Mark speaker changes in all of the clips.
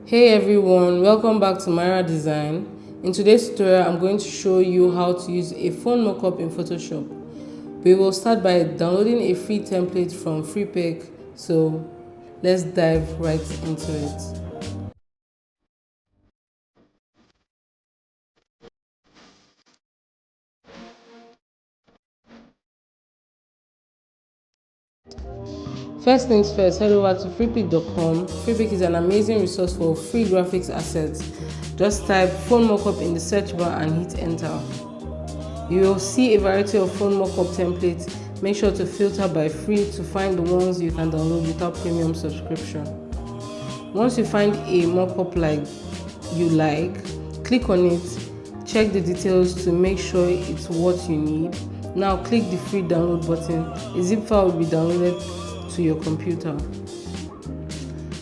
Speaker 1: Hey everyone, welcome back to Myra Design. In today's tutorial, I'm going to show you how to use a phone mockup in Photoshop. We will start by downloading a free template from Freepik, so let's dive right into it. First things first, head over to freepik.com. Freepik is an amazing resource for free graphics assets. Just type phone mockup in the search bar and hit enter. You will see a variety of phone mockup templates. Make sure to filter by free to find the ones you can download without premium subscription. Once you find a mockup you like, click on it, check the details to make sure it's what you need. Now click the free download button. A zip file will be downloaded to your computer.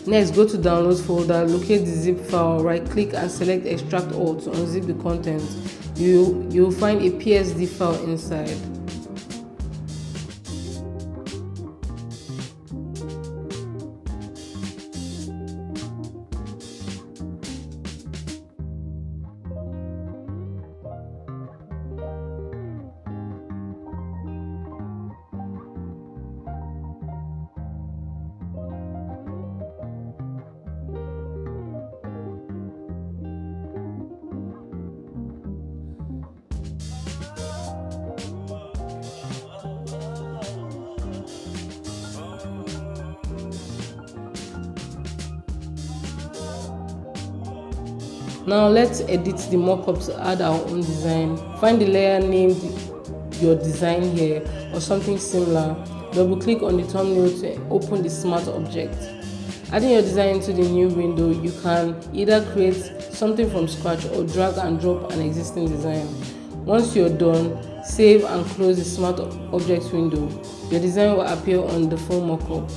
Speaker 1: Next, go to downloads folder, locate the zip file, right click and select extract all to unzip the content. You'll find a PSD file inside. Now let's edit the mockup to add our own design. Find the layer named your design here or something similar. Double click on the thumbnail to open the smart object. Adding your design into the new window, you can either create something from scratch or drag and drop an existing design. Once you're done, save and close the smart objects window. Your design will appear on the phone mockup.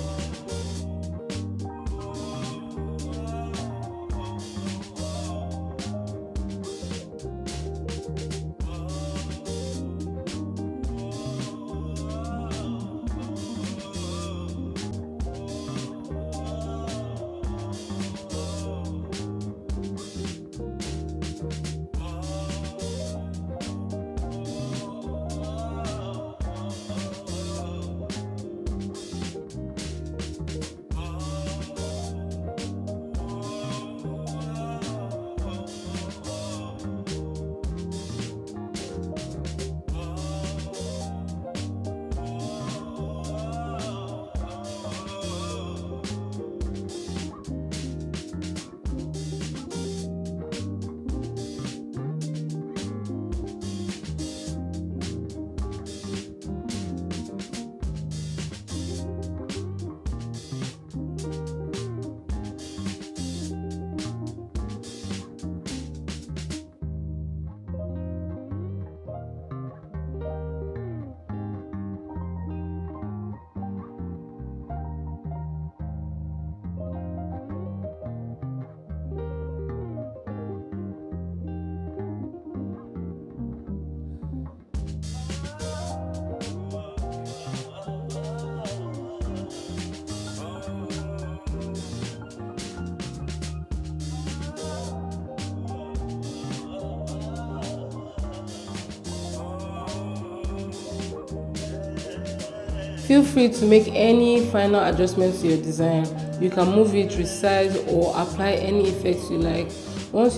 Speaker 1: Feel free to make any final adjustments to your design. You can move it, resize, or apply any effects you like. Once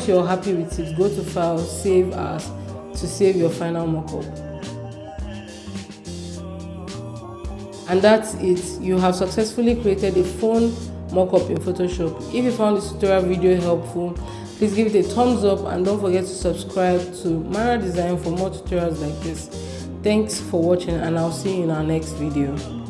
Speaker 1: you're happy with it, go to File, Save As to save your final mockup. And that's it. You have successfully created a phone mockup in Photoshop. If you found this tutorial video helpful, please give it a thumbs up and don't forget to subscribe to Myra Design for more tutorials like this. Thanks for watching and I'll see you in our next video.